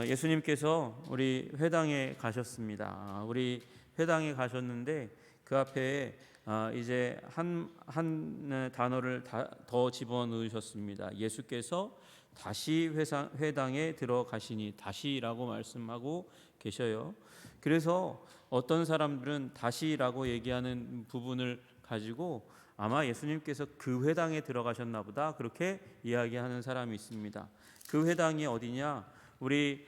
예수님께서 우리 회당에 가셨습니다. 우리 회당에 가셨는데 그 앞에 이제 한 단어를 더 집어넣으셨습니다. 예수께서 다시 회당에 들어가시니, 다시라고 말씀하고 계셔요. 그래서 어떤 사람들은 다시라고 얘기하는 부분을 가지고 아마 예수님께서 그 회당에 들어가셨나 보다, 그렇게 이야기하는 사람이 있습니다. 그 회당이 어디냐? 우리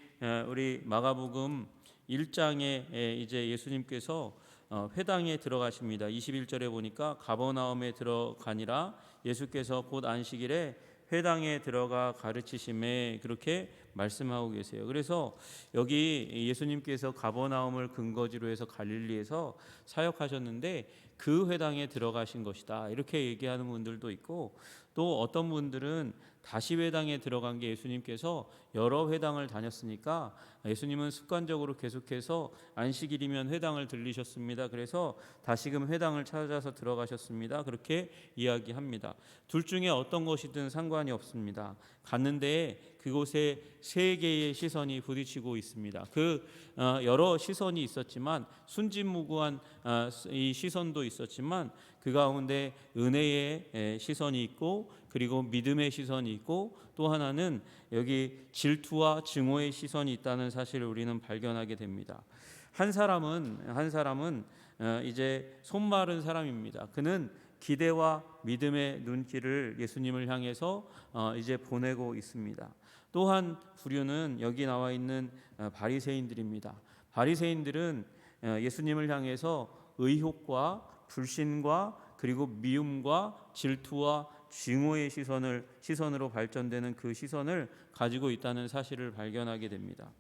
마가복음 1장에 이제 예수님께서 회당에 들어가십니다. 21절에 보니까 가버나움에 들어가니라, 예수께서 곧 안식일에 회당에 들어가 가르치심에, 그렇게 말씀하고 계세요. 그래서 여기 예수님께서 가버나움을 근거지로 해서 갈릴리에서 사역하셨는데 그 회당에 들어가신 것이다, 이렇게 얘기하는 분들도 있고, 또 어떤 분들은 다시 회당에 들어간 게 예수님께서 여러 회당을 다녔으니까 예수님은 습관적으로 계속해서 안식일이면 회당을 들리셨습니다. 그래서 다시금 회당을 찾아서 들어가셨습니다, 그렇게 이야기합니다. 둘 중에 어떤 것이든 상관이 없습니다. 갔는데 그곳에 세 개의 시선이 부딪히고 있습니다. 여러 시선이 있었지만, 순진무구한 이 시선도 있었지만, 그 가운데 은혜의 시선이 있고, 그리고 믿음의 시선이 있고, 또 하나는 여기 질투와 증오의 시선이 있다는 사실을 우리는 발견하게 됩니다. 한 사람은 이제 손 마른 사람입니다. 그는 기대와 믿음의 눈길을 예수님을 향해서 이제 보내고 있습니다. 또한 부류는 여기 나와 있는 바리새인들입니다. 바리새인들은 예수님을 향해서 의혹과 불신과 그리고 미움과 질투와 증오의 시선으로 발전되는 그 시선을 가지고 있다는 사실을 발견하게 됩니다.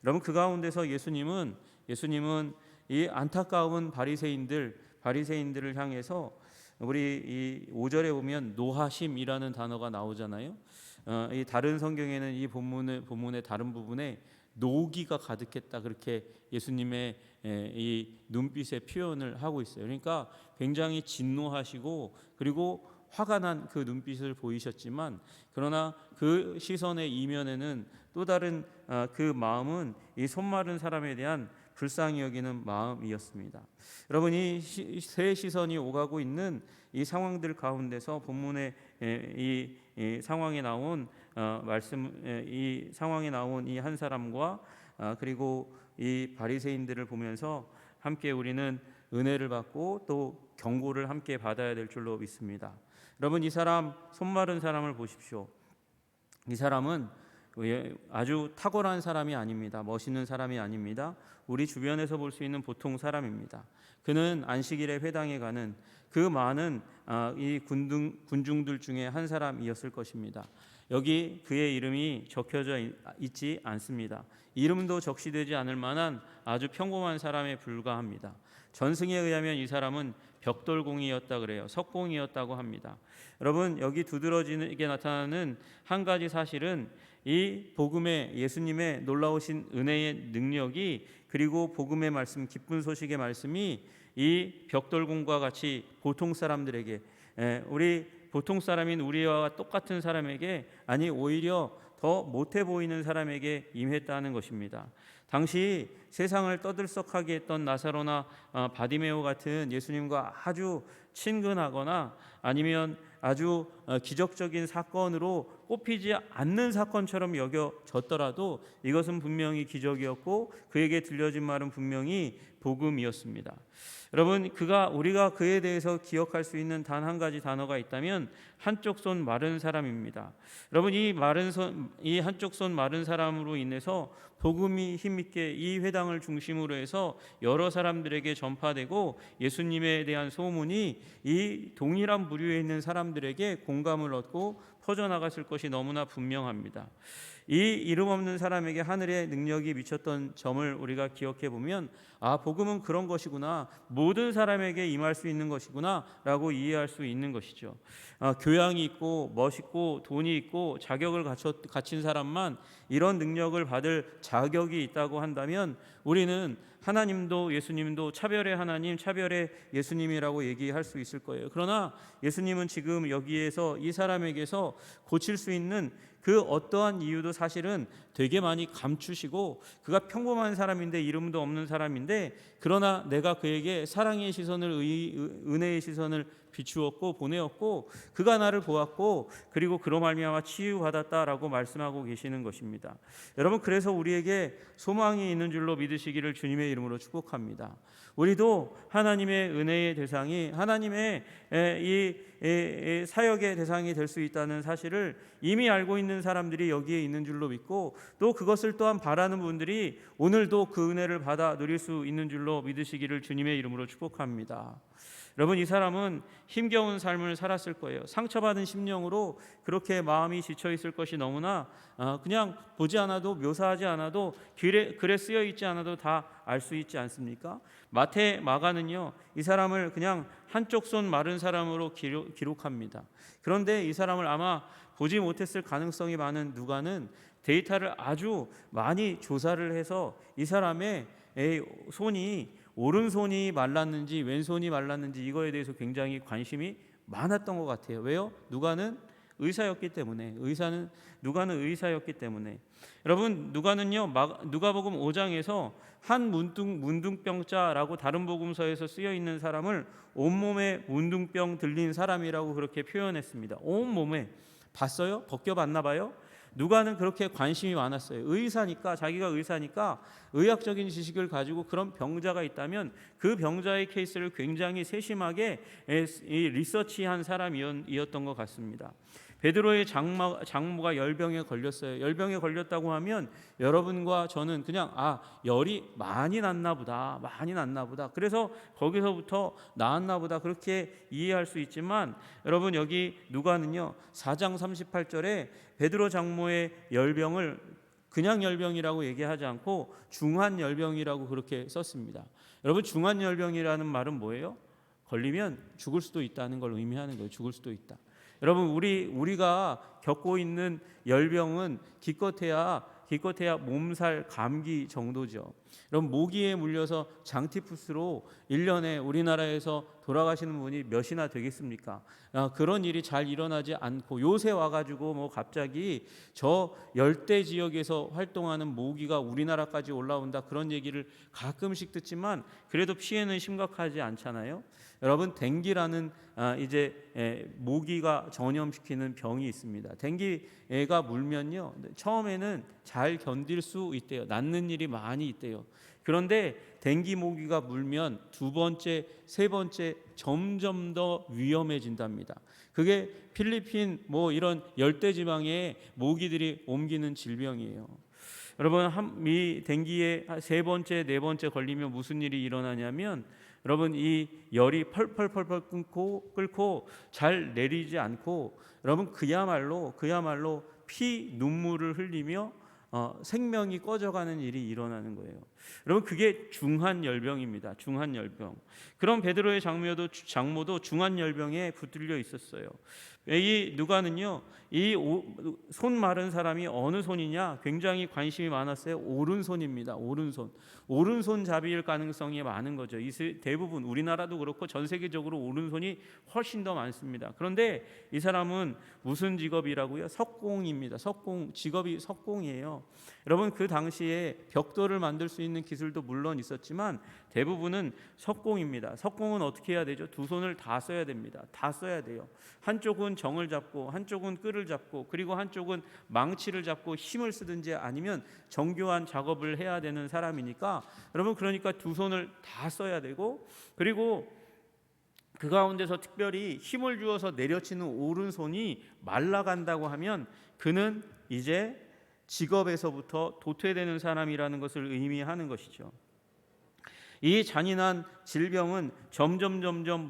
여러분, 그 가운데서 예수님은 이 안타까운 바리새인들을 향해서, 우리 이 5절에 보면 노하심이라는 단어가 나오잖아요. 이 다른 성경에는 이 본문의 다른 부분에 노기가 가득했다, 그렇게 예수님의 이 눈빛의 표현을 하고 있어요. 그러니까 굉장히 진노하시고, 그리고 화가 난 그 눈빛을 보이셨지만, 그러나 그 시선의 이면에는 또 다른 그 마음은 이 손마른 사람에 대한 불쌍히 여기는 마음이었습니다. 여러분, 이 세 시선이 오가고 있는 이 상황들 가운데서 본문의 이 상황에 나온 이 상황에 나온 이 한 사람과 그리고 이 바리새인들을 보면서 함께 우리는 은혜를 받고 또 경고를 함께 받아야 될 줄로 믿습니다. 여러분, 이 사람, 손마른 사람을 보십시오. 이 사람은 아주 탁월한 사람이 아닙니다. 멋있는 사람이 아닙니다. 우리 주변에서 볼 수 있는 보통 사람입니다. 그는 안식일에 회당에 가는 그 많은 이 군중들 중에 한 사람이었을 것입니다. 여기 그의 이름이 적혀져 있지 않습니다. 이름도 적시되지 않을 만한 아주 평범한 사람에 불과합니다. 전승에 의하면 이 사람은 벽돌공이었다 그래요. 석공이었다고 합니다. 여러분, 여기 두드러지게 나타나는 한 가지 사실은 이 복음의, 예수님의 놀라우신 은혜의 능력이, 그리고 복음의 말씀, 기쁜 소식의 말씀이 이 벽돌공과 같이 보통 사람들에게, 우리 보통 사람인 우리와 똑같은 사람에게, 아니 오히려 더 못해 보이는 사람에게 임했다는 것입니다. 당시 세상을 떠들썩하게 했던 나사로나 바디메오 같은 예수님과 아주 친근하거나 아니면 아주 기적적인 사건으로 꼽히지 않는 사건처럼 여겨졌더라도 이것은 분명히 기적이었고, 그에게 들려진 말은 분명히 복음이었습니다. 여러분, 우리가 그에 대해서 기억할 수 있는 단 한 가지 단어가 있다면 한쪽 손 마른 사람입니다. 여러분, 이 한쪽 손 마른 사람으로 인해서 복음이 힘있게 이 회당을 중심으로 해서 여러 사람들에게 전파되고, 예수님에 대한 소문이 이 동일한 부류에 있는 사람들에게 공감을 얻고 퍼져나갔을 것이 너무나 분명합니다. 이 이름 없는 사람에게 하늘의 능력이 미쳤던 점을 우리가 기억해 보면, 복음은 그런 것이구나, 모든 사람에게 임할 수 있는 것이구나 라고 이해할 수 있는 것이죠. 교양이 있고 멋있고 돈이 있고 자격을 갖춘 사람만 이런 능력을 받을 자격이 있다고 한다면, 우리는 하나님도 예수님도 차별의 하나님, 차별의 예수님이라고 얘기할 수 있을 거예요. 그러나 예수님은 지금 여기에서 이 사람에게서 고칠 수 있는 그 어떠한 이유도 사실은 되게 많이 감추시고, 그가 평범한 사람인데, 이름도 없는 사람인데, 그러나 내가 그에게 사랑의 시선을, 은혜의 시선을 비추었고 보내었고, 그가 나를 보았고, 그리고 그로 말미암아 치유받았다라고 말씀하고 계시는 것입니다. 여러분, 그래서 우리에게 소망이 있는 줄로 믿으시기를 주님의 이름으로 축복합니다. 우리도 하나님의 은혜의 대상이, 하나님의 이 사역의 대상이 될 수 있다는 사실을 이미 알고 있는 사람들이 여기에 있는 줄로 믿고, 또 그것을 또한 바라는 분들이 오늘도 그 은혜를 받아 누릴 수 있는 줄로 믿으시기를 주님의 이름으로 축복합니다. 여러분, 이 사람은 힘겨운 삶을 살았을 거예요. 상처받은 심령으로 그렇게 마음이 지쳐 있을 것이 너무나 그냥 보지 않아도, 묘사하지 않아도, 글에 쓰여 있지 않아도 다 알 수 있지 않습니까? 마태, 마가는요, 이 사람을 그냥 한쪽 손 마른 사람으로 기록합니다. 그런데 이 사람을 아마 보지 못했을 가능성이 많은 누가는 데이터를 아주 많이 조사를 해서 이 사람의 손이, 오른손이 말랐는지 왼손이 말랐는지 이거에 대해서 굉장히 관심이 많았던 것 같아요. 왜요? 누가는 의사였기 때문에. 누가는 의사였기 때문에. 여러분, 누가는요, 누가복음 5장에서 한 문둥병자라고 다른 복음서에서 쓰여 있는 사람을 온몸에 문둥병 들린 사람이라고 그렇게 표현했습니다. 온몸에. 봤어요? 벗겨봤나 봐요? 누가는 그렇게 관심이 많았어요. 의사니까, 자기가 의사니까 의학적인 지식을 가지고 그런 병자가 있다면 그 병자의 케이스를 굉장히 세심하게 리서치한 사람이었던 것 같습니다. 베드로의 장모가 열병에 걸렸어요. 열병에 걸렸다고 하면 여러분과 저는 그냥 열이 많이 났나 보다, 그래서 거기서부터 나았나 보다, 그렇게 이해할 수 있지만, 여러분, 여기 누가는요 4장 38절에 베드로 장모의 열병을 그냥 열병이라고 얘기하지 않고 중한 열병이라고 그렇게 썼습니다. 여러분, 중한 열병이라는 말은 뭐예요? 걸리면 죽을 수도 있다는 걸 의미하는 거예요. 죽을 수도 있다. 여러분, 우리가 겪고 있는 열병은 기껏해야 몸살, 감기 정도죠. 여러분, 모기에 물려서 장티푸스로 1년에 우리나라에서 돌아가시는 분이 몇이나 되겠습니까? 그런 일이 잘 일어나지 않고, 요새 와가지고 갑자기 저 열대 지역에서 활동하는 모기가 우리나라까지 올라온다, 그런 얘기를 가끔씩 듣지만 그래도 피해는 심각하지 않잖아요. 여러분, 댕기라는 모기가 전염시키는 병이 있습니다. 댕기가 물면요, 처음에는 잘 견딜 수 있대요. 낫는 일이 많이 있대요. 그런데 댕기 모기가 물면 두 번째, 세 번째 점점 더 위험해진답니다. 그게 필리핀 이런 열대 지방에 모기들이 옮기는 질병이에요. 여러분, 이 댕기에 세 번째, 네 번째 걸리면 무슨 일이 일어나냐면, 여러분, 이 열이 펄펄 끓고 잘 내리지 않고, 여러분, 그야말로 피 눈물을 흘리며 생명이 꺼져가는 일이 일어나는 거예요. 여러분, 그게 중한 열병입니다. 중한 열병. 그럼 베드로의 장모도 중한 열병에 붙들려 있었어요. 이 누가는요, 이 손 마른 사람이 어느 손이냐 굉장히 관심이 많았어요. 오른손입니다. 오른손 잡이일 가능성이 많은 거죠. 대부분 우리나라도 그렇고 전 세계적으로 오른손이 훨씬 더 많습니다. 그런데 이 사람은 무슨 직업이라고요? 석공입니다. 직업이 석공이에요. 여러분, 그 당시에 벽돌을 만들 수 있는 기술도 물론 있었지만 대부분은 석공입니다. 석공은 어떻게 해야 되죠? 두 손을 다 써야 됩니다. 다 써야 돼요. 한쪽은 정을 잡고, 한쪽은 끈을 잡고, 그리고 한쪽은 망치를 잡고 힘을 쓰든지 아니면 정교한 작업을 해야 되는 사람이니까, 여러분, 그러니까 두 손을 다 써야 되고, 그리고 그 가운데서 특별히 힘을 주어서 내려치는 오른손이 말라간다고 하면 그는 이제 직업에서부터 도태되는 사람이라는 것을 의미하는 것이죠. 이 잔인한 질병은 점점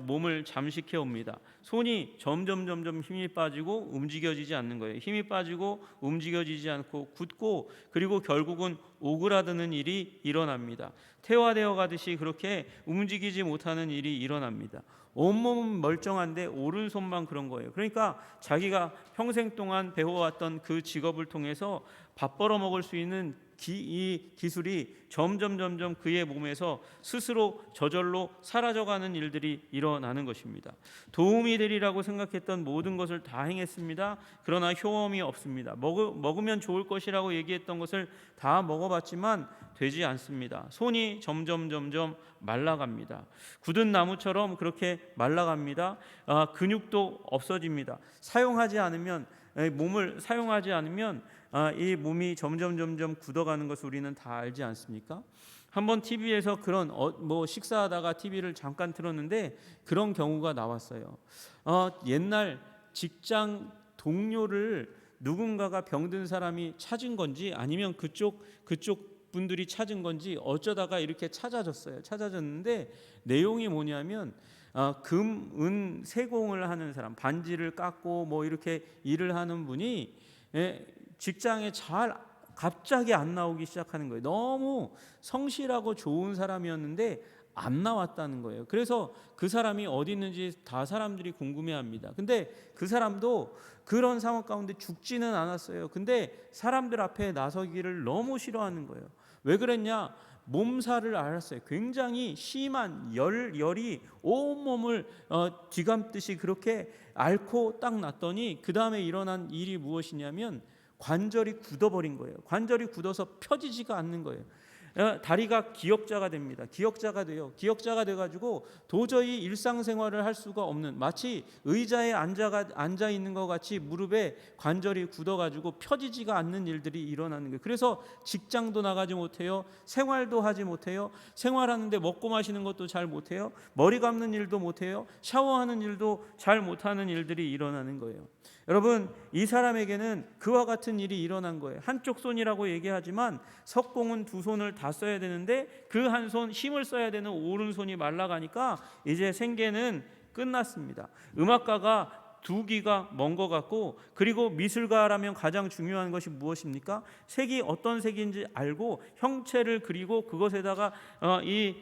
몸을 잠식해 옵니다. 손이 점점 힘이 빠지고 움직여지지 않는 거예요. 힘이 빠지고 움직여지지 않고 굳고, 그리고 결국은 오그라드는 일이 일어납니다. 태화되어 가듯이 그렇게 움직이지 못하는 일이 일어납니다. 온몸은 멀쩡한데 오른손만 그런 거예요. 그러니까 자기가 평생 동안 배워왔던 그 직업을 통해서 밥 벌어 먹을 수 있는 이 기술이 점점 그의 몸에서 스스로 저절로 사라져가는 일들이 일어나는 것입니다. 도움이 되리라고 생각했던 모든 것을 다 행했습니다. 그러나 효험이 없습니다. 먹으면 좋을 것이라고 얘기했던 것을 다 먹어봤지만 되지 않습니다. 손이 점점 말라갑니다. 굳은 나무처럼 그렇게 말라갑니다. 근육도 없어집니다. 몸을 사용하지 않으면 이 몸이 점점 굳어가는 것을 우리는 다 알지 않습니까? 한번 TV에서 그런 식사하다가 TV를 잠깐 틀었는데 그런 경우가 나왔어요. 옛날 직장 동료를 누군가가 병든 사람이 찾은 건지 아니면 그쪽 분들이 찾은 건지 어쩌다가 이렇게 찾아졌는데 내용이 뭐냐면 금, 은, 세공을 하는 사람, 반지를 깎고 이렇게 일을 하는 분이 직장에 갑자기 안 나오기 시작하는 거예요. 너무 성실하고 좋은 사람이었는데 안 나왔다는 거예요. 그래서 그 사람이 어디 있는지 다 사람들이 궁금해합니다. 근데 그 사람도 그런 상황 가운데 죽지는 않았어요. 근데 사람들 앞에 나서기를 너무 싫어하는 거예요. 왜 그랬냐? 몸살을 앓았어요. 굉장히 심한 열이 온몸을 뒤감듯이 그렇게 앓고 딱 났더니 그 다음에 일어난 일이 무엇이냐면 관절이 굳어버린 거예요. 관절이 굳어서 펴지지가 않는 거예요. 다리가 기역자가 됩니다. 기역자가 돼가지고 도저히 일상생활을 할 수가 없는, 마치 의자에 앉아 있는 것 같이 무릎에 관절이 굳어가지고 펴지지가 않는 일들이 일어나는 거예요. 그래서 직장도 나가지 못해요. 생활도 하지 못해요. 생활하는데 먹고 마시는 것도 잘 못해요. 머리 감는 일도 못해요. 샤워하는 일도 잘 못하는 일들이 일어나는 거예요. 여러분, 이 사람에게는 그와 같은 일이 일어난 거예요. 한쪽 손이라고 얘기하지만 석공은 두 손을 다 써야 되는데 그 한 손 힘을 써야 되는 오른손이 말라가니까 이제 생계는 끝났습니다. 음악가가 두 귀가 먼 것 같고, 그리고 미술가라면 가장 중요한 것이 무엇입니까? 색이 어떤 색인지 알고 형체를 그리고 그것에다가 이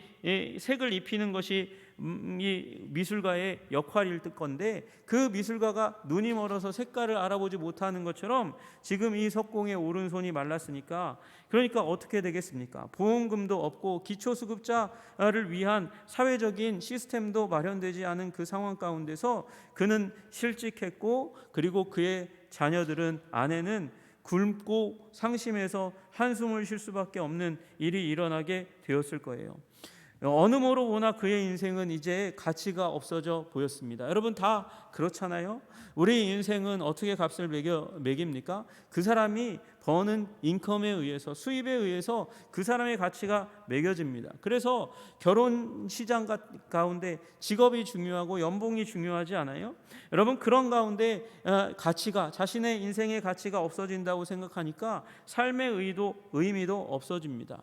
색을 입히는 것이 이 미술가의 역할일 건데, 그 미술가가 눈이 멀어서 색깔을 알아보지 못하는 것처럼 지금 이 석공의 오른손이 말랐으니까, 그러니까 어떻게 되겠습니까? 보험금도 없고 기초수급자를 위한 사회적인 시스템도 마련되지 않은 그 상황 가운데서 그는 실직했고, 그리고 그의 자녀들은, 아내는 굶고 상심해서 한숨을 쉴 수밖에 없는 일이 일어나게 되었을 거예요. 어느 모로 보나 그의 인생은 이제 가치가 없어져 보였습니다. 여러분 다 그렇잖아요. 우리 인생은 어떻게 값을 매깁니까? 그 사람이 버는 인컴에 의해서, 수입에 의해서 그 사람의 가치가 매겨집니다. 그래서 결혼 시장 가운데 직업이 중요하고 연봉이 중요하지 않아요? 여러분, 그런 가운데 자신의 인생의 가치가 없어진다고 생각하니까 삶의 의미도 없어집니다.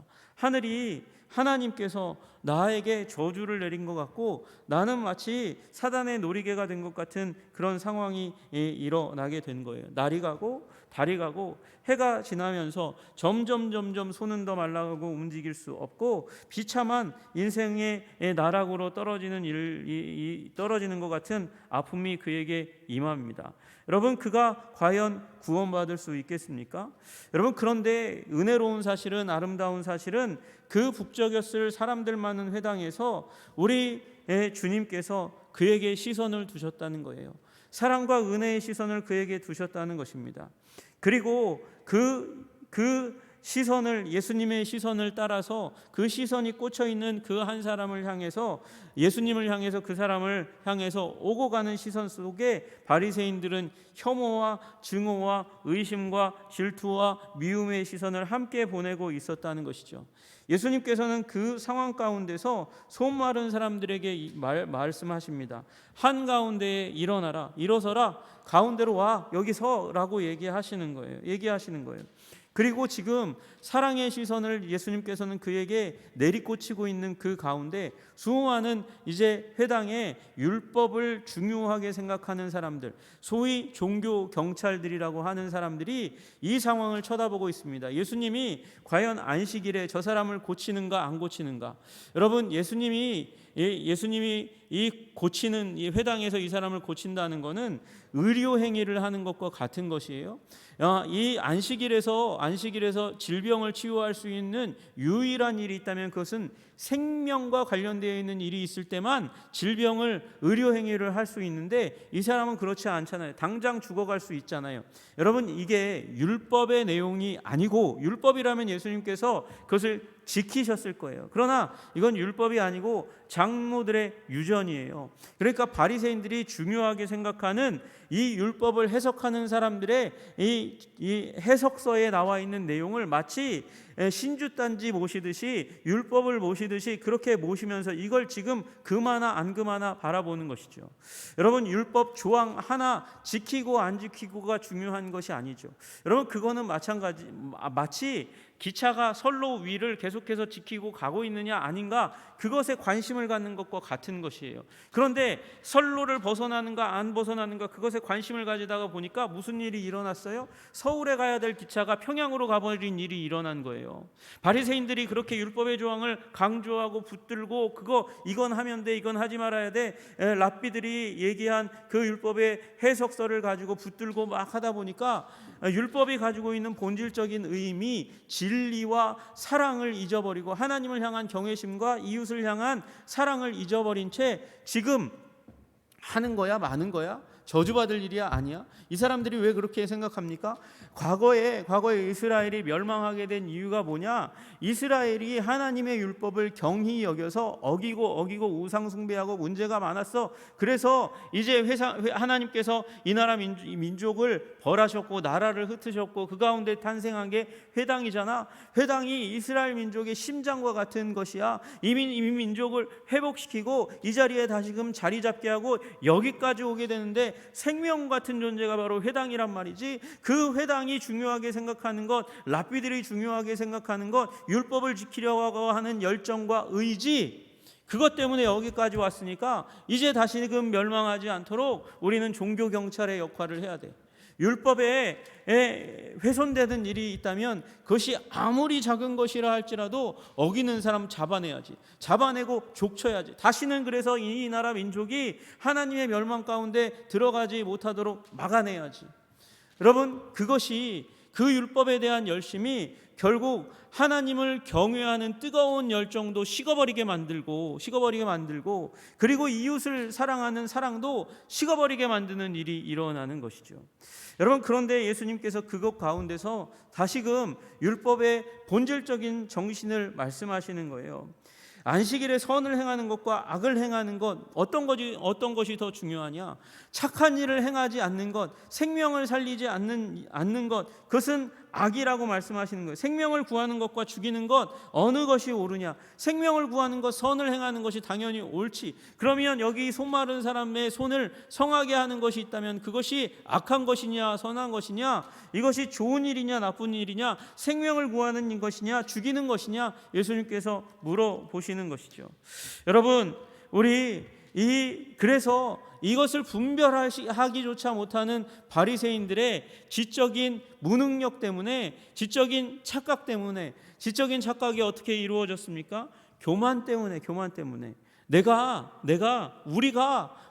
하나님께서 나에게 저주를 내린 것 같고, 나는 마치 사단의 놀이개가 된 것 같은 그런 상황이 일어나게 된 거예요. 날이 가고 달이 가고 해가 지나면서 점점 손은 더 말라가고 움직일 수 없고 비참한 인생의 나락으로 떨어지는 것 같은 아픔이 그에게 임합니다. 여러분, 그가 과연 구원받을 수 있겠습니까? 여러분, 그런데 은혜로운 사실은, 아름다운 사실은 그 북적였을 사람들 많은 회당에서 우리 주님께서 그에게 시선을 두셨다는 거예요. 사랑과 은혜의 시선을 그에게 두셨다는 것입니다. 그리고 그 시선을, 예수님의 시선을 따라서 그 시선이 꽂혀 있는 그 한 사람을 향해서, 예수님을 향해서, 그 사람을 향해서 오고 가는 시선 속에 바리새인들은 혐오와 증오와 의심과 질투와 미움의 시선을 함께 보내고 있었다는 것이죠. 예수님께서는 그 상황 가운데서 손 마른 사람들에게 말씀하십니다. 한가운데에 일어서라, 가운데로 와, 여기 서라고 얘기하시는 거예요. 그리고 지금 사랑의 시선을 예수님께서는 그에게 내리꽂히고 있는 그 가운데 수많은 이제 회당에 율법을 중요하게 생각하는 사람들, 소위 종교 경찰들이라고 하는 사람들이 이 상황을 쳐다보고 있습니다. 예수님이 과연 안식일에 저 사람을 고치는가 안 고치는가? 여러분, 예수님이 이 고치는, 이 회당에서 이 사람을 고친다는 것은 의료 행위를 하는 것과 같은 것이에요. 이 안식일에서 안식일에서 질병을 치유할 수 있는 유일한 일이 있다면 그것은 생명과 관련되어 있는 일이 있을 때만 질병을 의료 행위를 할 수 있는데 이 사람은 그렇지 않잖아요. 당장 죽어갈 수 있잖아요. 여러분, 이게 율법의 내용이 아니고, 율법이라면 예수님께서 그것을 지키셨을 거예요. 그러나 이건 율법이 아니고 장로들의 유전이에요. 그러니까 바리새인들이 중요하게 생각하는 이 율법을 해석하는 사람들의 이 해석서에 나와 있는 내용을 마치 신주단지 모시듯이, 율법을 모시듯이 그렇게 모시면서 이걸 지금 금하나 안 금하나 바라보는 것이죠. 여러분, 율법 조항 하나 지키고 안 지키고가 중요한 것이 아니죠. 여러분, 그거는 마치 기차가 선로 위를 계속해서 지키고 가고 있느냐 아닌가, 그것에 관심을 갖는 것과 같은 것이에요. 그런데 선로를 벗어나는가 안 벗어나는가, 그것에 관심을 가지다가 보니까 무슨 일이 일어났어요? 서울에 가야 될 기차가 평양으로 가버린 일이 일어난 거예요. 바리새인들이 그렇게 율법의 조항을 강조하고 붙들고 이건 하면 돼, 이건 하지 말아야 돼, 랍비들이 얘기한 그 율법의 해석서를 가지고 붙들고 막 하다 보니까 율법이 가지고 있는 본질적인 의미, 진리와 사랑을 잊어버리고 하나님을 향한 경외심과 이웃을 향한 사랑을 잊어버린 채 지금 하는 거야 마는 거야? 저주받을 일이야 아니야? 이 사람들이 왜 그렇게 생각합니까? 과거에 이스라엘이 멸망하게 된 이유가 뭐냐? 이스라엘이 하나님의 율법을 경히 여겨서 어기고 우상 숭배하고 문제가 많았어. 그래서 이제 하나님께서 이 나라 민족을 벌하셨고 나라를 흩으셨고 그 가운데 탄생한 게 회당이잖아. 회당이 이스라엘 민족의 심장과 같은 것이야. 이 민족을 회복시키고 이 자리에 다시금 자리 잡게 하고 여기까지 오게 되는데 생명 같은 존재가 바로 회당이란 말이지. 그 회당이 중요하게 생각하는 것, 랍비들이 중요하게 생각하는 것, 율법을 지키려고 하는 열정과 의지, 그것 때문에 여기까지 왔으니까 이제 다시금 멸망하지 않도록 우리는 종교 경찰의 역할을 해야 돼. 율법에 훼손되는 일이 있다면 그것이 아무리 작은 것이라 할지라도 어기는 사람 잡아내야지. 잡아내고 족쳐야지. 다시는 그래서 이 나라 민족이 하나님의 멸망 가운데 들어가지 못하도록 막아내야지. 여러분, 그것이 그 율법에 대한 열심이 결국 하나님을 경외하는 뜨거운 열정도 식어버리게 만들고 그리고 이웃을 사랑하는 사랑도 식어버리게 만드는 일이 일어나는 것이죠. 여러분, 그런데 예수님께서 그것 가운데서 다시금 율법의 본질적인 정신을 말씀하시는 거예요. 안식일에 선을 행하는 것과 악을 행하는 것, 어떤 것이 더 중요하냐? 착한 일을 행하지 않는 것, 생명을 살리지 않는 것, 그것은 악이라고 말씀하시는 거예요. 생명을 구하는 것과 죽이는 것, 어느 것이 옳으냐? 생명을 구하는 것, 선을 행하는 것이 당연히 옳지. 그러면 여기 손 마른 사람의 손을 성하게 하는 것이 있다면 그것이 악한 것이냐 선한 것이냐, 이것이 좋은 일이냐 나쁜 일이냐, 생명을 구하는 것이냐 죽이는 것이냐, 예수님께서 물어보시는 것이죠. 여러분, 그래서 이것을 분별하기조차 못하는 바리새인들의 지적인 무능력 때문에, 지적인 착각 때문에, 지적인 착각이 어떻게 이루어졌습니까? 교만 때문에.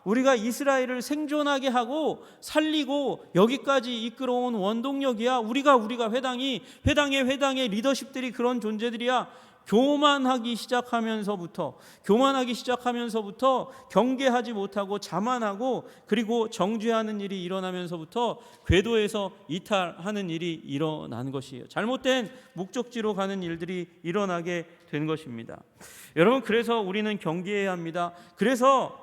우리가 이스라엘을 생존하게 하고 살리고 여기까지 이끌어온 원동력이야. 우리가 회당의 리더십들이 그런 존재들이야. 교만하기 시작하면서부터 경계하지 못하고 자만하고 그리고 정죄하는 일이 일어나면서부터 궤도에서 이탈하는 일이 일어나는 것이에요. 잘못된 목적지로 가는 일들이 일어나게 된 것입니다. 여러분, 그래서 우리는 경계해야 합니다. 그래서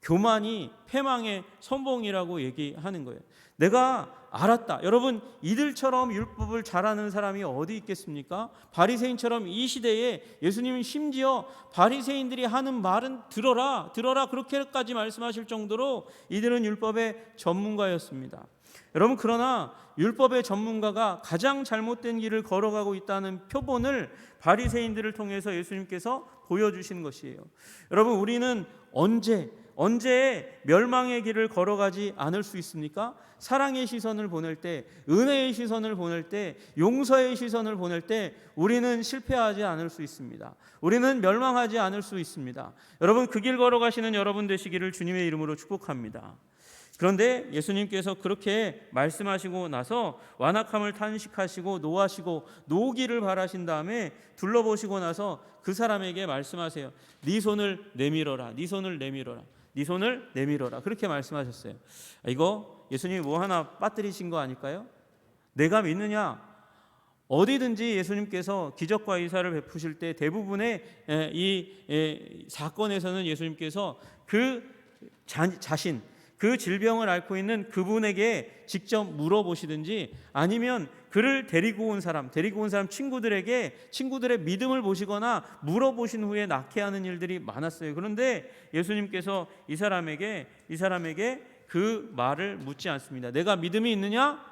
교만이 패망의 선봉이라고 얘기하는 거예요. 내가 알았다. 여러분, 이들처럼 율법을 잘하는 사람이 어디 있겠습니까? 바리새인처럼 이 시대에 예수님은 심지어 바리새인들이 하는 말은 들어라 그렇게까지 말씀하실 정도로 이들은 율법의 전문가였습니다. 여러분, 그러나 율법의 전문가가 가장 잘못된 길을 걸어가고 있다는 표본을 바리새인들을 통해서 예수님께서 보여주신 것이에요. 여러분, 우리는 언제 멸망의 길을 걸어가지 않을 수 있습니까? 사랑의 시선을 보낼 때, 은혜의 시선을 보낼 때, 용서의 시선을 보낼 때 우리는 실패하지 않을 수 있습니다. 우리는 멸망하지 않을 수 있습니다. 여러분, 그 길 걸어가시는 여러분 되시기를 주님의 이름으로 축복합니다. 그런데 예수님께서 그렇게 말씀하시고 나서 완악함을 탄식하시고 노하시고 노기를 바라신 다음에 둘러보시고 나서 그 사람에게 말씀하세요. 네 손을 내밀어라. 네 손을 내밀어라. 네 손을 내밀어라. 그렇게 말씀하셨어요. 이거 예수님이 뭐 하나 빠뜨리신 거 아닐까요? 내가 믿느냐? 어디든지 예수님께서 기적과 이사를 베푸실 때 대부분의 이 사건에서는 예수님께서 그 자신, 그 질병을 앓고 있는 그분에게 직접 물어보시든지 아니면 그를 데리고 온 사람 친구들에게 친구들의 믿음을 보시거나 물어보신 후에 낫게 하는 일들이 많았어요. 그런데 예수님께서 이 사람에게 그 말을 묻지 않습니다. 내가 믿음이 있느냐?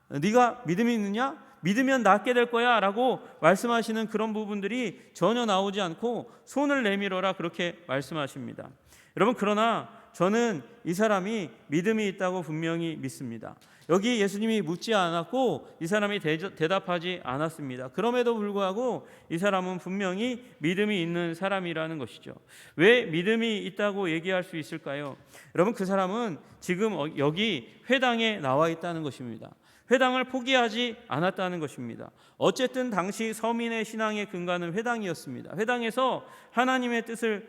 네가 믿음이 있느냐? 믿으면 낫게 될 거야 라고 말씀하시는 그런 부분들이 전혀 나오지 않고 손을 내밀어라 그렇게 말씀하십니다. 여러분, 그러나 저는 이 사람이 믿음이 있다고 분명히 믿습니다. 여기 예수님이 묻지 않았고 이 사람이 대답하지 않았습니다. 그럼에도 불구하고 이 사람은 분명히 믿음이 있는 사람이라는 것이죠. 왜 믿음이 있다고 얘기할 수 있을까요? 여러분, 그 사람은 지금 여기 회당에 나와 있다는 것입니다. 회당을 포기하지 않았다는 것입니다. 어쨌든 당시 서민의 신앙의 근간은 회당이었습니다. 회당에서 하나님의 뜻을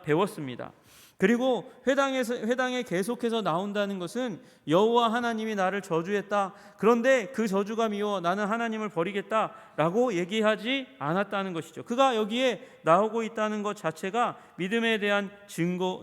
배웠습니다. 그리고 회당에 계속해서 나온다는 것은 여호와 하나님이 나를 저주했다. 그런데 그 저주가 미워 나는 하나님을 버리겠다라고 얘기하지 않았다는 것이죠. 그가 여기에 나오고 있다는 것 자체가 믿음에 대한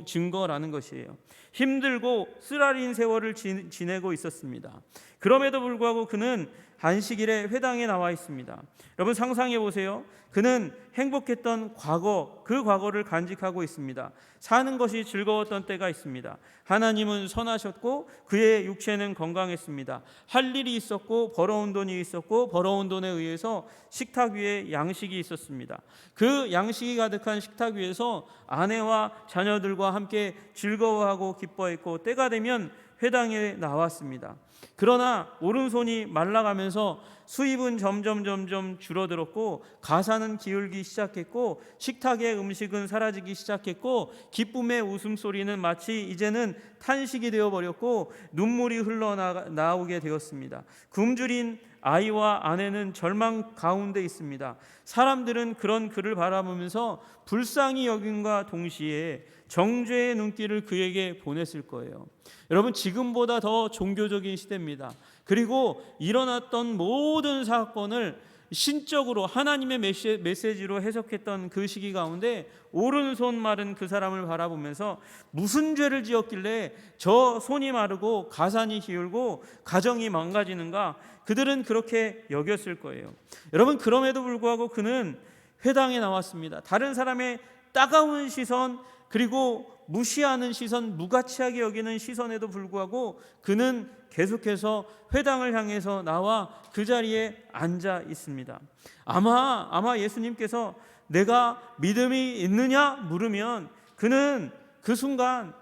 증거라는 것이에요. 힘들고 쓰라린 세월을 지내고 있었습니다. 그럼에도 불구하고 그는 안식일에 회당에 나와 있습니다. 여러분, 상상해 보세요. 그는 행복했던 과거, 그 과거를 간직하고 있습니다. 사는 것이 즐거웠던 때가 있습니다. 하나님은 선하셨고 그의 육체는 건강했습니다. 할 일이 있었고 벌어온 돈이 있었고 벌어온 돈에 의해서 식탁 위에 양식이 있었습니다. 그 양식이 가득한 식탁 위에서 아내와 자녀들과 함께 즐거워하고 기뻐했고 때가 되면 회당에 나왔습니다. 그러나 오른손이 말라가면서 수입은 점점 줄어들었고 가사는 기울기 시작했고 식탁의 음식은 사라지기 시작했고 기쁨의 웃음소리는 마치 이제는 탄식이 되어버렸고 눈물이 흘러나오게 되었습니다. 굶주린 아이와 아내는 절망 가운데 있습니다. 사람들은 그런 그를 바라보면서 불쌍히 여김과 동시에 정죄의 눈길을 그에게 보냈을 거예요. 여러분, 지금보다 더 종교적인 시대입니다. 그리고 일어났던 모든 사건을 신적으로 하나님의 메시지로 해석했던 그 시기 가운데 오른손 마른 그 사람을 바라보면서 무슨 죄를 지었길래 저 손이 마르고 가산이 기울고 가정이 망가지는가, 그들은 그렇게 여겼을 거예요. 여러분, 그럼에도 불구하고 그는 회당에 나왔습니다. 다른 사람의 따가운 시선, 그리고 무시하는 시선, 무가치하게 여기는 시선에도 불구하고 그는 계속해서 회당을 향해서 나와 그 자리에 앉아 있습니다. 아마 예수님께서 내가 믿음이 있느냐 물으면 그는 그 순간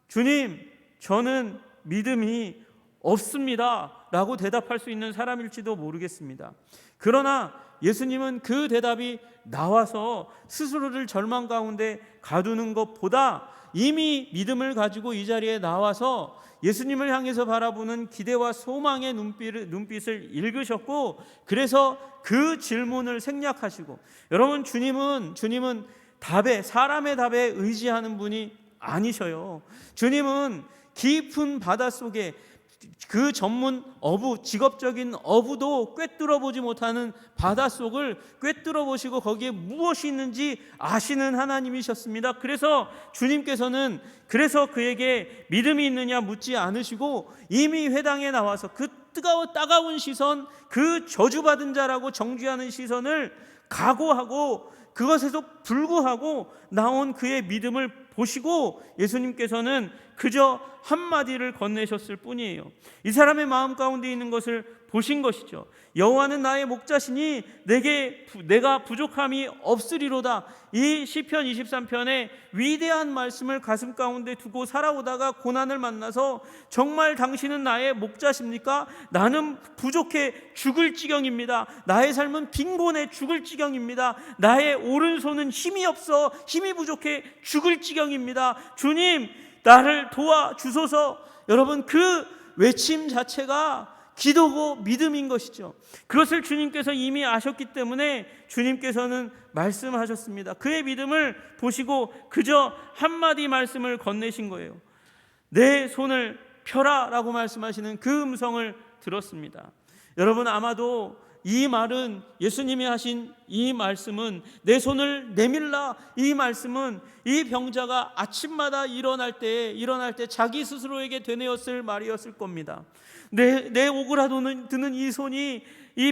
주님, 저는 믿음이 없습니다 라고 대답할 수 있는 사람일지도 모르겠습니다. 그러나 예수님은 그 대답이 나와서 스스로를 절망 가운데 가두는 것보다 이미 믿음을 가지고 이 자리에 나와서 예수님을 향해서 바라보는 기대와 소망의 눈빛을 읽으셨고, 그래서 그 질문을 생략하시고, 여러분, 주님은 사람의 답에 의지하는 분이 아니셔요. 주님은 깊은 바닷속에 그 전문 직업적인 어부도 꿰뚫어 보지 못하는 바닷속을 꿰뚫어 보시고 거기에 무엇이 있는지 아시는 하나님이셨습니다. 그래서 주님께서는 그에게 믿음이 있느냐 묻지 않으시고 이미 회당에 나와서 그 따가운 시선, 그 저주받은 자라고 정죄하는 시선을 각오하고 그것에서 불구하고 나온 그의 믿음을 보시고 예수님께서는 그저 한마디를 건네셨을 뿐이에요. 이 사람의 마음 가운데 있는 것을 보신 것이죠. 여호와는 나의 목자시니 내가 부족함이 없으리로다. 이 시편 23편의 위대한 말씀을 가슴 가운데 두고 살아오다가 고난을 만나서 정말 당신은 나의 목자십니까? 나는 부족해 죽을 지경입니다. 나의 삶은 빈곤해 죽을 지경입니다. 나의 오른손은 힘이 없어 힘이 부족해 죽을 지경입니다. 주님, 나를 도와주소서. 여러분 그 외침 자체가 기도고 믿음인 것이죠. 그것을 주님께서 이미 아셨기 때문에 주님께서는 말씀하셨습니다. 그의 믿음을 보시고 그저 한마디 말씀을 건네신 거예요. 내 손을 펴라 라고 말씀하시는 그 음성을 들었습니다. 여러분 아마도 이 말은, 예수님이 하신 이 말씀은, 내 손을 내밀라, 이 말씀은 이 병자가 아침마다 일어날 때 자기 스스로에게 되뇌었을 말이었을 겁니다. 내 오그라드는 이 손이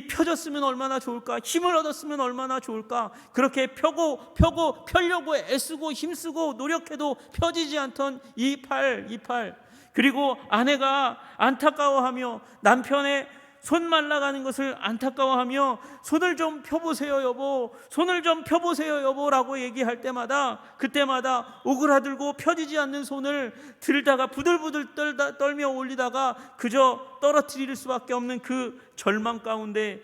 펴졌으면 얼마나 좋을까, 힘을 얻었으면 얼마나 좋을까. 그렇게 펴려고 애쓰고 힘쓰고 노력해도 펴지지 않던 이 팔, 그리고 아내가 안타까워하며 남편의 손 말라가는 것을 안타까워하며 손을 좀 펴보세요 여보, 손을 좀 펴보세요 여보라고 얘기할 때마다, 그때마다 오그라들고 펴지지 않는 손을 들다가 부들부들 떨며 올리다가 그저 떨어뜨릴 수밖에 없는 그 절망 가운데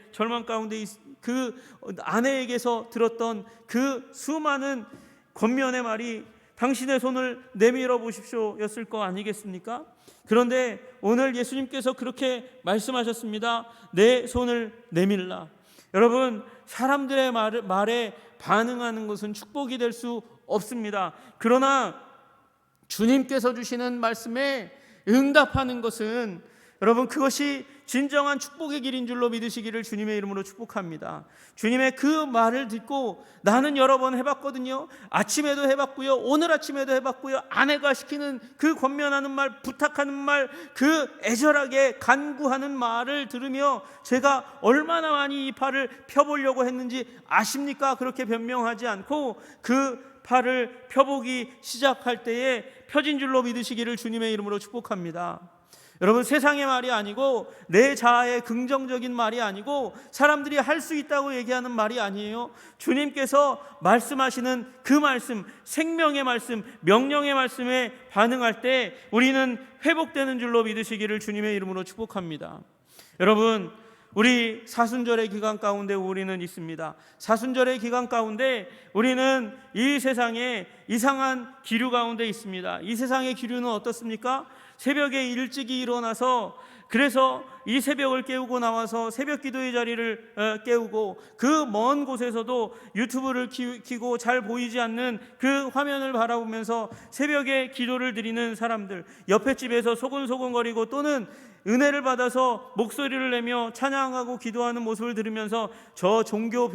그 아내에게서 들었던 그 수많은 권면의 말이 당신의 손을 내밀어 보십시오 였을 거 아니겠습니까? 그런데 오늘 예수님께서 그렇게 말씀하셨습니다. 내 손을 내밀라. 여러분, 사람들의 말에 반응하는 것은 축복이 될 수 없습니다. 그러나 주님께서 주시는 말씀에 응답하는 것은, 여러분, 그것이 진정한 축복의 길인 줄로 믿으시기를 주님의 이름으로 축복합니다. 주님의 그 말을 듣고 나는 여러 번 해봤거든요. 아침에도 해봤고요, 오늘 아침에도 해봤고요. 아내가 시키는 그 권면하는 말, 부탁하는 말, 그 애절하게 간구하는 말을 들으며 제가 얼마나 많이 이 팔을 펴보려고 했는지 아십니까? 그렇게 변명하지 않고 그 팔을 펴보기 시작할 때에 펴진 줄로 믿으시기를 주님의 이름으로 축복합니다. 여러분, 세상의 말이 아니고 내 자아의 긍정적인 말이 아니고 사람들이 할 수 있다고 얘기하는 말이 아니에요. 주님께서 말씀하시는 그 말씀, 생명의 말씀, 명령의 말씀에 반응할 때 우리는 회복되는 줄로 믿으시기를 주님의 이름으로 축복합니다. 여러분, 우리 사순절의 기간 가운데 우리는 있습니다. 사순절의 기간 가운데 우리는 이 세상에 이상한 기류 가운데 있습니다. 이 세상의 기류는 어떻습니까? 새벽에 일찍이 일어나서, 그래서 이 새벽을 깨우고 나와서 새벽 기도의 자리를 깨우고 그 먼 곳에서도 유튜브를 켜고 잘 보이지 않는 그 화면을 바라보면서 새벽에 기도를 드리는 사람들, 옆에 집에서 소곤소곤거리고 또는 은혜를 받아서 목소리를 내며 찬양하고 기도하는 모습을 들으면서 저 종교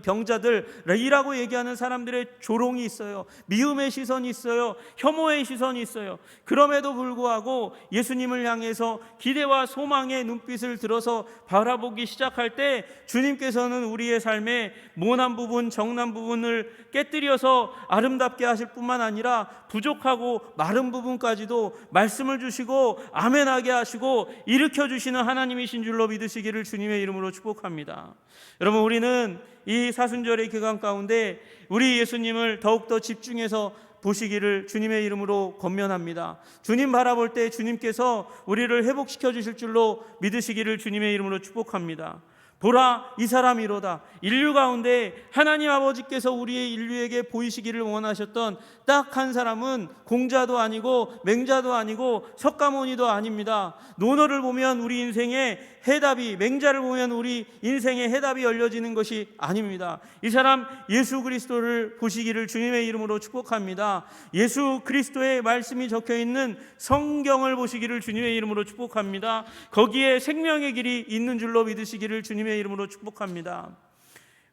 병자들이라고 얘기하는 사람들의 조롱이 있어요. 미움의 시선이 있어요. 혐오의 시선이 있어요. 그럼에도 불구하고 예수님을 향해서 기대와 소망의 눈빛을 들어서 바라보기 시작할 때 주님께서는 우리의 삶의 모난 부분, 정난 부분을 깨뜨려서 아름답게 하실 뿐만 아니라 부족하고 마른 부분까지도 말씀을 주시고 아멘하게 하시고 일으켜 주시는 하나님이신 줄로 믿으시기를 주님의 이름으로 축복합니다. 여러분, 우리는 이 사순절의 기간 가운데 우리 예수님을 더욱더 집중해서 보시기를 주님의 이름으로 권면합니다. 주님 바라볼 때 주님께서 우리를 회복시켜 주실 줄로 믿으시기를 주님의 이름으로 축복합니다. 보라, 이 사람이로다. 인류 가운데 하나님 아버지께서 우리의 인류에게 보이시기를 원하셨던 딱 한 사람은 공자도 아니고 맹자도 아니고 석가모니도 아닙니다. 논어를 보면 우리 인생의 해답이, 맹자를 보면 우리 인생의 해답이 열려지는 것이 아닙니다. 이 사람 예수 그리스도를 보시기를 주님의 이름으로 축복합니다. 예수 그리스도의 말씀이 적혀있는 성경을 보시기를 주님의 이름으로 축복합니다. 거기에 생명의 길이 있는 줄로 믿으시기를 주님의 이름으로 축복합니다.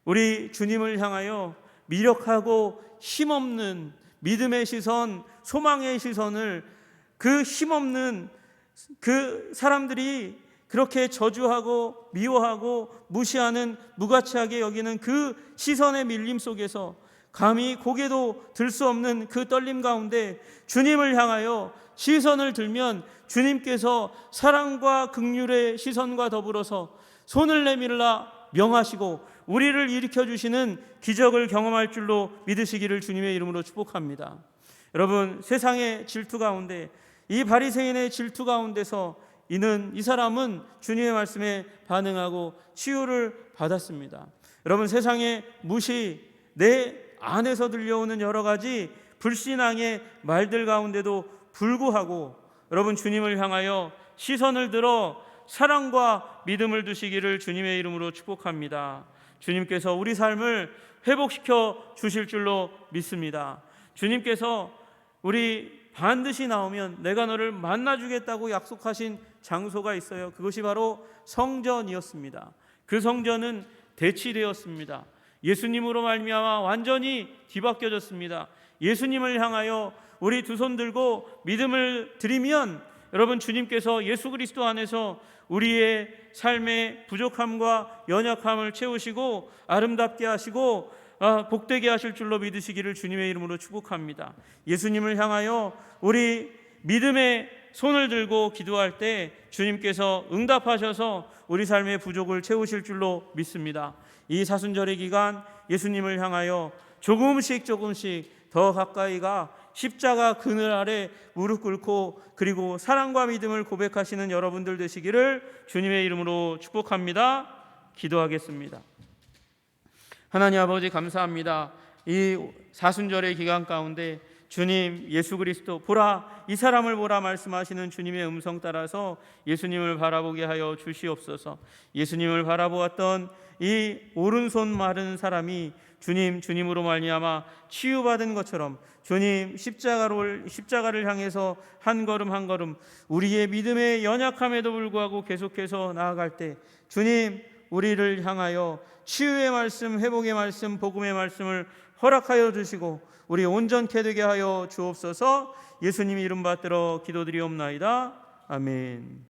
우리 주님을 향하여 미력하고 힘없는 믿음의 시선, 소망의 시선을, 그 힘없는 그 사람들이 그렇게 저주하고 미워하고 무시하는, 무가치하게 여기는 그 시선의 밀림 속에서 감히 고개도 들 수 없는 그 떨림 가운데 주님을 향하여 시선을 들면 주님께서 사랑과 긍휼의 시선과 더불어서 손을 내밀라 명하시고 우리를 일으켜 주시는 기적을 경험할 줄로 믿으시기를 주님의 이름으로 축복합니다. 여러분, 세상의 질투 가운데, 이 바리새인의 질투 가운데서 이 사람은 주님의 말씀에 반응하고 치유를 받았습니다. 여러분, 세상의 무시, 내 안에서 들려오는 여러 가지 불신앙의 말들 가운데도 불구하고 여러분 주님을 향하여 시선을 들어 사랑과 믿음을 두시기를 주님의 이름으로 축복합니다. 주님께서 우리 삶을 회복시켜 주실 줄로 믿습니다. 주님께서 우리 반드시 나오면 내가 너를 만나주겠다고 약속하신 장소가 있어요. 그것이 바로 성전이었습니다. 그 성전은 대치되었습니다. 예수님으로 말미암아 완전히 뒤바뀌어졌습니다. 예수님을 향하여 우리 두 손 들고 믿음을 드리면 여러분 주님께서 예수 그리스도 안에서 우리의 삶의 부족함과 연약함을 채우시고 아름답게 하시고 복되게 하실 줄로 믿으시기를 주님의 이름으로 축복합니다. 예수님을 향하여 우리 믿음의 손을 들고 기도할 때 주님께서 응답하셔서 우리 삶의 부족을 채우실 줄로 믿습니다. 이 사순절의 기간 예수님을 향하여 조금씩 더 가까이가 십자가 그늘 아래 무릎 꿇고 그리고 사랑과 믿음을 고백하시는 여러분들 되시기를 주님의 이름으로 축복합니다. 기도하겠습니다. 하나님 아버지 감사합니다. 이 사순절의 기간 가운데 주님 예수 그리스도 보라 이 사람을 보라 말씀하시는 주님의 음성 따라서 예수님을 바라보게 하여 주시옵소서. 예수님을 바라보았던 이 오른손 마른 사람이 주님으로 말미암아 치유받은 것처럼 주님 십자가를 향해서 한 걸음 우리의 믿음의 연약함에도 불구하고 계속해서 나아갈 때 주님 우리를 향하여 치유의 말씀, 회복의 말씀, 복음의 말씀을 허락하여 주시고 우리 온전케 되게 하여 주옵소서. 예수님 이름 받들어 기도드리옵나이다. 아멘.